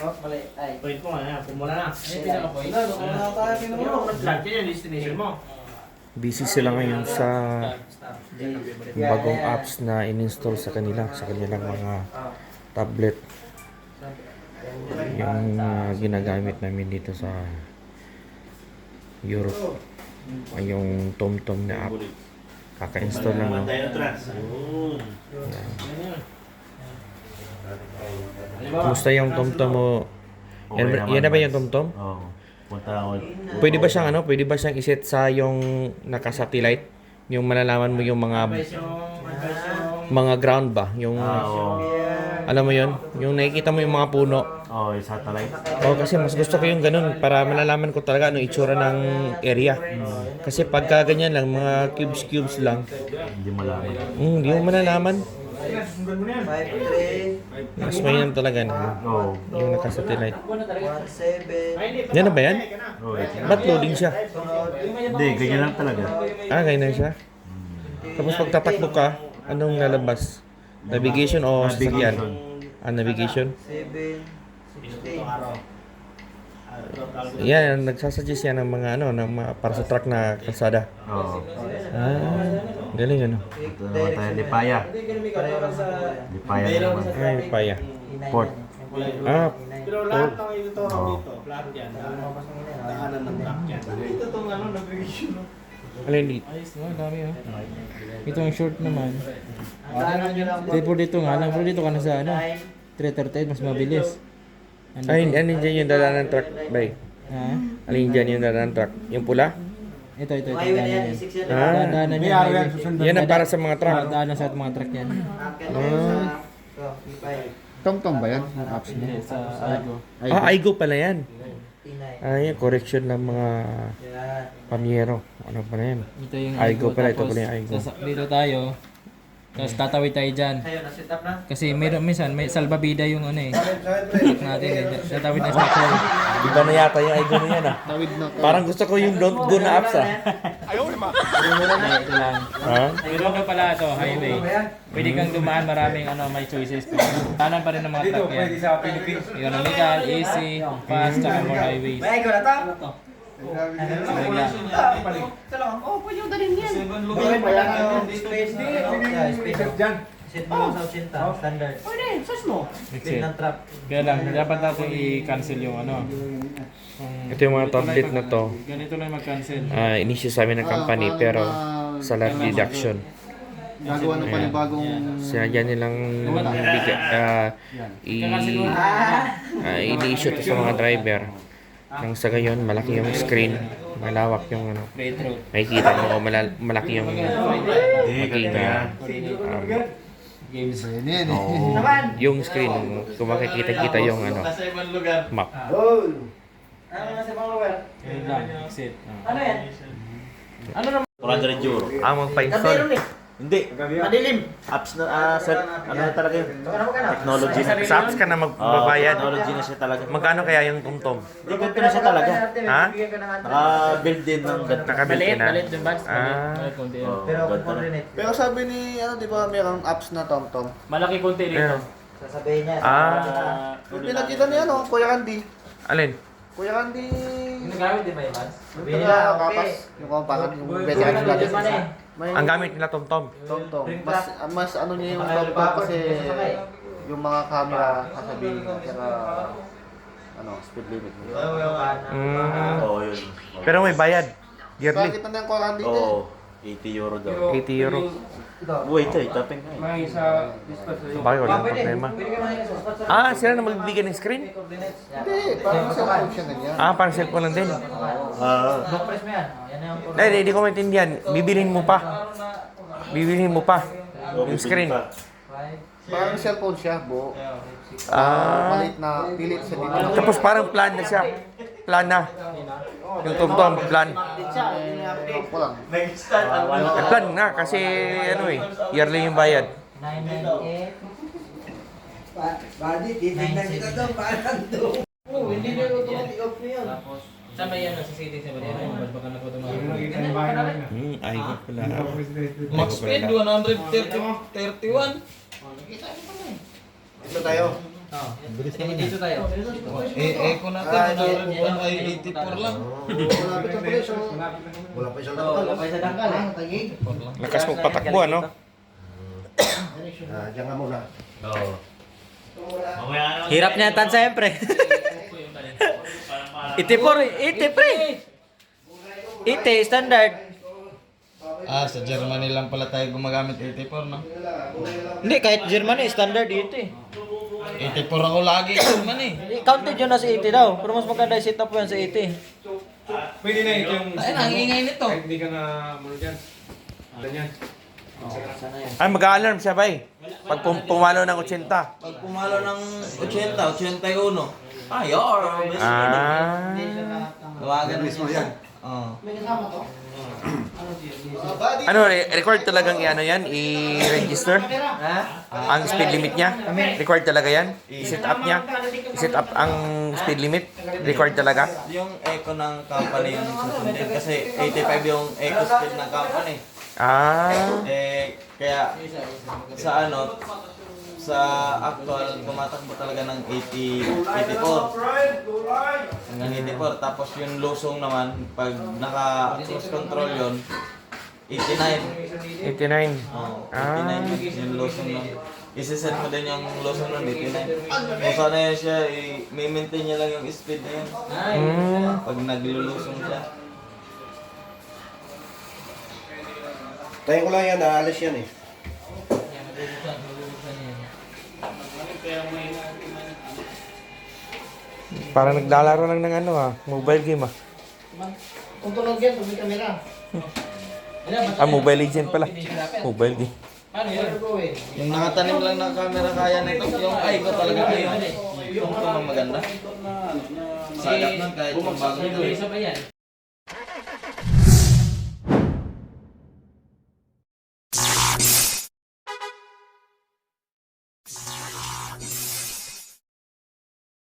Oh, mali. Ay. Point mo nga, pumula na. Ano yung pinaka-point? Hindi mo nag-vlog yun yung destination mo. Busy sila ngayon sa bagong apps na in-install sa kanilang mga tablet. Yung ginagamit namin dito sa Europe ay yung TomTom na app. Kaka-install lang, no? Kumusta yung TomTom mo? Yan na ba yung TomTom? Oo. Punta ako. Pwede ba siyang iset sa yung naka-satellite? Yung malalaman mo yung mga ground ba? Yung alam mo yun? Yung nakikita mo yung mga puno. Oo, yung satellite. Oh, kasi mas gusto ko yung ganun para malalaman ko talaga ano itsura ng area. Kasi pagka ganyan lang, mga cubes lang, Hindi malaman. hindi mo malalaman. 5-3. Mas mainam talaga na Oo. yung naka-satellite. 1-7. Yan na ba yan? Oo, ito. Ba't loading siya? Hindi, ganyan lang talaga. Ganyan na siya. Tapos pag tatakbo ka, anong lalabas? Navigation o sasakyan? Navigation? 7. 16. Yan, nagsasuggest yan ng mga para sa truck na kalsada. Oo. Galing ano. Ito naman tayo, Lipaya. Pareho lang sa... Lipaya na naman. Ay, paya. Port. Pero lahat ng ito dito, lahat yan. Daanan ng truck yan. Ito itong navigation. Alin di? Ayos no, dami oh. Ito ang short naman. Daanan nyo lang. Pero dito nga lang, pero dito ka na sa 338 mas mabilis. Alin dyan yung dadaan ng truck, bay? Ha? Alin dyan yung dadaan ng truck? Yung pula? Ito. Highway na yan, Daanan yan. E6 yan. Daanan yan. highway. Yan ang para sa mga truck. Daanan sa mga truck yan. Akin na yun sa... Ito, E5. TomTom ba yan? Yung apps niya? Sa Argo. Aigo pala yan. T9. Yan, correction ng mga Yan. pamyero. Ano pa na yan? Ito yung Aigo pala, ito tapos pala yung Aigo. Dito tayo. Tapos tatawid tayo dyan. Kayo, na-set up na? Kasi minsan may salbabida yung truck natin eh. Tatawid na sa truck. Iba na yata yung Aigo na yan Tawid na ko. Parang gusto ko yung don't go na apps Ito lang. Pero ano pala ito, highway. Ayan. Pwede kang dumaan, maraming may choices. Tanan pa rin ng mga truck yan. Economical, easy, fast, saka more highways. May ikaw na to? Space dyan. Set mo sa 80, standard. Speed ng trap. Kaya lang, dapat natin i-cancel yung Ito yung mga tablet na to. ganito lang mag-cancel. Inisyu sa amin ng company pero salary deduction. Gagawa ng panibagong... Sinadya nilang ini-issue to sa mga driver. Nang sa gayon, malaki yung screen, malawak yung Retro. makikita mo, malaki yung maging Games. Ayun yan eh. Oo. yung screen, kung makikita-kita yung Nasa ibang lugar. map. Ano na sa mga lugar? Yun lang, exit. Ano yan? 400 euro. Magpa-install. Hindi. Madilim. Apps na, ano na talaga yun? Technology na. Sa apps ka na magbabayad. Technology na siya talaga. Magkano kaya yung TomTom? Hindi, ganito na siya talaga. Ha? Naka-build din ng ganito. Nakabuilt Maliit, na. maliit yung box. Ah. Maliit konti yun. Oo, Pero kung ganito na. coordinate, Pero sabi ni, di ba, mayroong apps na TomTom. Malaki konti Ayun. rito. sasabihin niya. Yung pinakita niya, Kuya Randy. Alin? Kuya Randy... Ginagamit din ba yun, Vance? Sabihin nila, okay. Kapas. Yung kapakan, yung veteran Ano vlogger. man eh. May Ang gamit nila TomTom. TomTom. Mas ano niya yung TomTom kasi yung mga camera sasabihin niya. Saka speed limit niya. Oo, yun. Pero may bayad. Yearly. Bakit na yung Kuya Randy niya? Oo, 80 euro daw. 80 euro. Wait, tapin nga eh. May isa discuss Bakit walang problema? Sila na magbibigay ng screen? Hindi, parang sa cellphone siya ganyan. Parang cellphone lang din. Block press mo yan. Yan na yung Hindi ko maintindihan. Bibilhin mo pa. Bibilhin mo pa. Yung screen. Parang cellphone siya, buo. Maliit na, pilit siya dito. Tapos parang plan na siya. Plan na. Yung TomTom, plan. Ako lang. Plan na kasi yearly yung bayad. 998. Badi, titignan kita daw, parang doon. Hindi na yung automatic off na yun. Saan ba yan? Sa settings na ba yan? Ba't baka nakotomatic? Ay, ko pala. Max speed 131. Ito tayo. Dito tayo. Eco natin. Ano ay 84 lang. Malapit na pala isang... Wala pa isang Wala dapat. pa isa dangkal eh. Lakas mo patakbo, ano? Diyan ka muna. Hirap niya tan siyempre. 80 pre. 80 standard. Sa Germany lang pala tayo gumagamit 84, no? Hindi, kahit Germany, standard 80. 84 ako lagi, Germany. Counted yun na sa 80 daw. Pero mas maganda yung setup yan sa 80. Pwede na ito yung... Ay, nangingay nito. Kahit hindi ka na ano dyan. Ganyan. Sana yan. Ay, mag-alarm siya, bay. Pag pumalo ng 80. Pag pumalo ng 80, 81. Ayor! Ah. Tawagan Mismo yan. Oo. Ano, record talagang ano yan? I-register? Ang speed limit niya? Record talaga yan? I-set up niya? I-set up ang speed limit? Record talaga? Yung eco ng company yung susundin. Kasi 85 yung eco speed ng company. Ah. Kaya sa sa actual tumatakbo talaga ng 84 hanggang 84, tapos yung lusong naman pag naka cruise control yon 89. 89. Oh, Ah. 89 yung lusong nun. Isiset mo din yung lusong nun 89. Kung sana yan siya, i-maintain niya lang yung speed na yun pag naglulusong siya. Tayo ko lang yan, naalis yan eh. Parang naglalaro lang ng mobile game Kung tunog yan, may kamera. Mobile Legend pala. Mobile game. Paano yun? Yung nakatanim lang ng camera kaya nito, yung ko talaga kayo. Yung maganda. Sagat nun kahit yung bagong May isa pa yan.